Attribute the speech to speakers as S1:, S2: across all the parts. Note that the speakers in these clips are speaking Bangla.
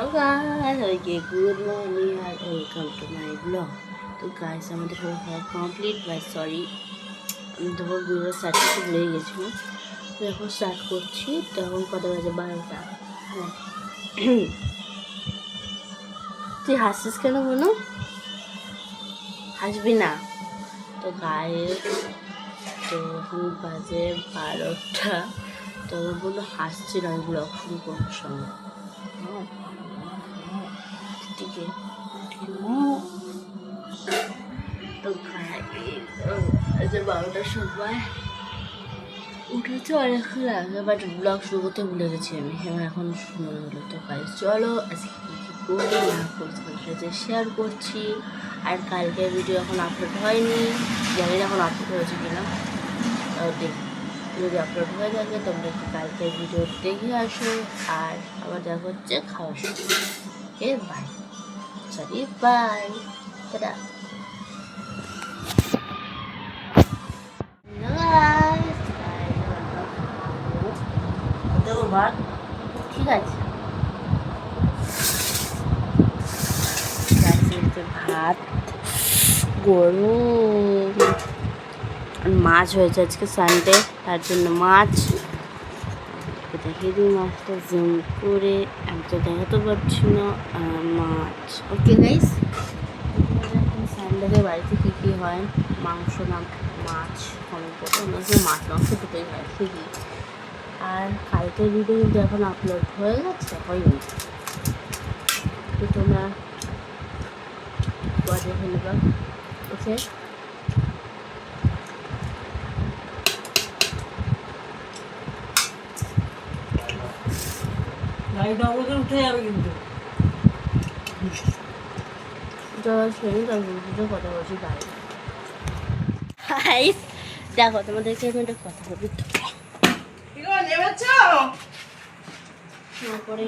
S1: Hello guys, okay good morning আর ওয়েলকাম টু মাই ব্লগ। তো গাইস আমাদের খাওয়া কমপ্লিট বাই সরি আমি তখন ভিডিও স্টার্ট করতে ভুলে গেছিলাম। তো এখন স্টার্ট করছি। তো এখন কত বাজে 12টা। হ্যাঁ তুই হাসছিস কেন বলো? হাসবি না তো গাইস। তো এখন বাজে 12টা। তো আমার বললো হাসছিল আমি ব্লগ শুরু করার সময়। তো যে 12টার সময় উঠেছে অনেকক্ষণ আগে, বাট ব্লগ শুরু করতে ভুলে গেছি আমি। আমার এখন মনে হলো। তো গাইস চলো আজকে কী কী করি না করছি তোমার সাথে শেয়ার করছি। আর কালকের ভিডিও এখন আপলোড হয়নি, জানি না এখন আপলোড হয়েছে কিনা। দেখি যদি আপলোড হয়ে থাকে তোমরা একটু কালকের ভিডিও দেখে আসো। আর আবার দেখা হচ্ছে খাওয়ার সময়। Okay bye, sorry bye, tata. ঠিক আছে, ভাত গরম মাছ হয়েছে আজকে সানডে, তার জন্য মাছ দেখিয়ে দিই। মাছটা জুম করে আমি তো দেখাতে পারছি না। মাছ ওকে গাইস, সানডেতে বাড়িতে কী কী হয়, মাংস না মাছ, মাছ মাংস দুটোই হয় ঠিকই। আর কালকের ভিডিও কিন্তু এখন আপলোড হয়ে গেছে, হয়নি। তো তোমরা দেখে নেবা। ওকে উঠে যাবে কিন্তু কথা বলছি বাইরে। দেখো তোমাদেরকে আমি একটা কথা বলি তো পরে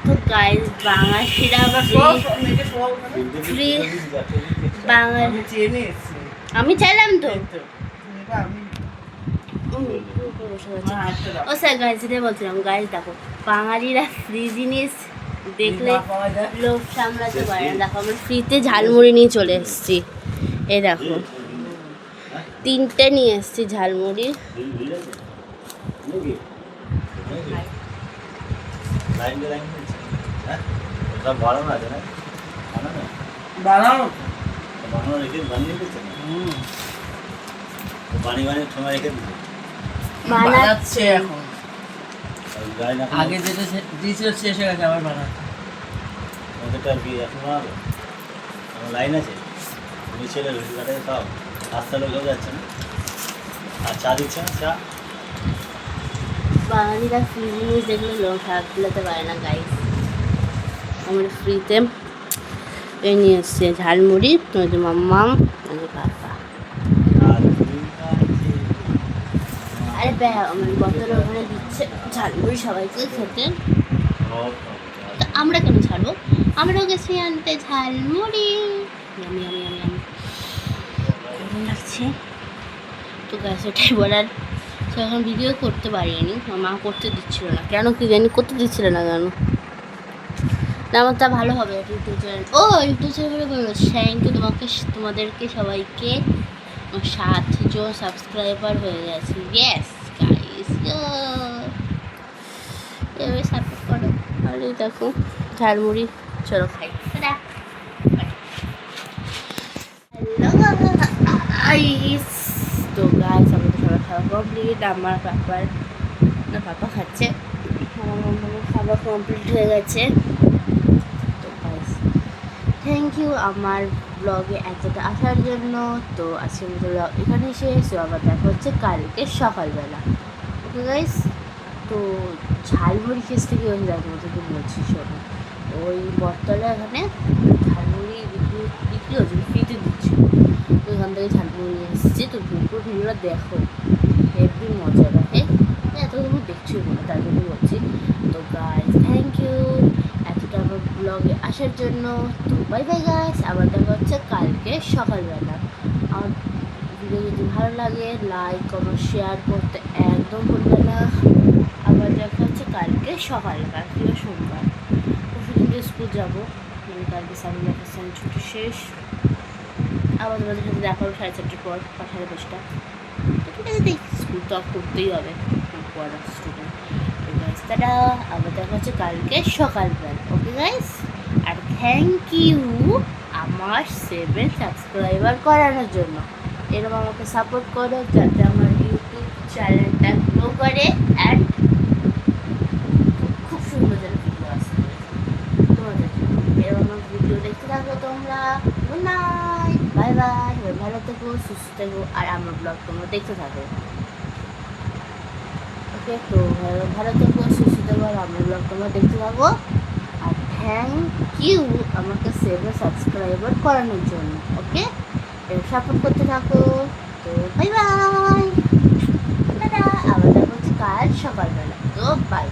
S1: তো গাইস বাঙালিরা ফ্রি বাঙালি আমি চাইলাম তো। ও স্যার গাইজ যেটা বলছিলাম, গাইজ দেখো বাঙালিরা ফ্রি জিনিস দেখলে লোভ সামলাতে পারে না। দেখো আমরা ফ্রিতে ঝালমুড়ি নিয়ে চলে এসেছি। এই দেখো 3টে নিয়ে এসেছি ঝালমুড়ি।
S2: বানাচ্ছে এখন, আগে যেটা দিয়েছিল শেষ হয়ে গেছে, আবার বানাচ্ছে।
S3: ওদেরটা আর কি এখন বানাবো? আমার লাইন আছে, নিচেলে রুটি কাটাই খাও, রাস্তা লোক যাচ্ছে না। আর চা দিচ্ছে না, চা
S1: বাঙালিরা ফ্রি জিনিস দেখলে লোভ সামলাতে পারে না গাইজ। আমরা ফ্রিতে এ নিয়ে এসছে ঝালমুড়ি, তোমাদের মাম্মাম বাবা। আরে আমার বতলে ওখানে দিচ্ছে ঝালমুড়ি সবাইকে খেতে। তো আমরা কেন ছাড়বো, আমরাও গেছি আনতে ঝালমুড়ি। আমি আমি আমি আমি ভালো লাগছে। তো গাছ ওটাই বলার, সে এখন ভিডিও করতে পারিনি, মা করতে দিচ্ছিল না কেন, কি জানি করতে দিচ্ছিল না কেন। না আমার তা ভালো হবে ইউটিউব চ্যানেল। ও ইউটিউব চ্যানেলে থ্যাংক ইউ তোমাদেরকে সবাইকে। 7 জন সাবস্ক্রাইবার হয়ে গেছে। ইয়েস গাইস, এভাবে সাপোর্ট করো। আর এই দেখো ঝালমুড়ি, চলো খাই। হ্যালো গাইস, তো গাইস আমাদের সবার খাওয়া কমপ্লিট। আমার পাপার না পাপা খাচ্ছে, আমার মামার খাওয়া কমপ্লিট হয়ে গেছে। তো গাইস থ্যাংক ইউ আমার ব্লগে এতটা আসার জন্য। তো আজকের মতো ব্লগ এখানে শেষ। আবার দেখা হচ্ছে কালকে সকালবেলা। ওকে গাইস, তো ঝালমুড়ি খেস থেকে ওই দেখো তোকে বলছি শোনো, ওই বটতলা এখানে ঝালমুড়ি বিক্রি হচ্ছে, ফ্রিতে দিচ্ছি। তো ওইখান থেকে ঝালমুড়ি এসেছি। তো দুপুর ভিডিওটা দেখো, হেভি মজা লাগে। এত তুমি দেখছোই বলে তার জন্য বলছি। তো গাইস থ্যাংক ইউ। ব্লগে আসার জন্য। তো বাই বাই গাইস, আবার দেখা হচ্ছে কালকে সকালবেলা। আমার ভিডিও যদি ভালো লাগে লাইক কমেন্ট শেয়ার করতে একদম ভুলবে না। আবার দেখা হচ্ছে কালকে সকালবেলা, কালকে সোমবার। পরশুদিন স্কুল যাবো, মানে কালকে সামনে ভ্যাকেশন ছুটি শেষ। আবার তোমাদের সাথে দেখা হবে 4:30 পর বা 5:30। তো ঠিক আছে, স্কুল তো করতেই হবে, পড়া স্টুডেন্ট। তো গাইস তারা আবার দেখা হচ্ছে কালকে সকালবেলা। ওকে গাইস, আর থ্যাংক ইউ আমার 7 সাবস্ক্রাইবার করানোর জন্য। এরকম আমাকে সাপোর্ট করো যাতে আমার ইউটিউব চ্যানেলটা গ্রো করে অ্যান্ড খুব সুন্দর যেন ভিডিও আসতে তোমাদের। এরকম আমার ভিডিও দেখতে থাকো তোমরা। গুড নাইট, বাই বাই, ভালো থেকো, সুস্থ থেকো, আর আমার ব্লগ তোমরা দেখতে থাকো। ওকে, তো ভালো থেকো, সুস্থ থেকো, আর আমার ব্লগ তোমরা দেখতে থাকো। আর থ্যাংক ইউ আমাকে 7 সাবস্ক্রাইবার করানোর জন্য। ওকে, সাপোর্ট করতে থাকো। তো বাই বাই, টাটা, আবার দেখা হচ্ছে কাল সকালবেলা। তো বাই।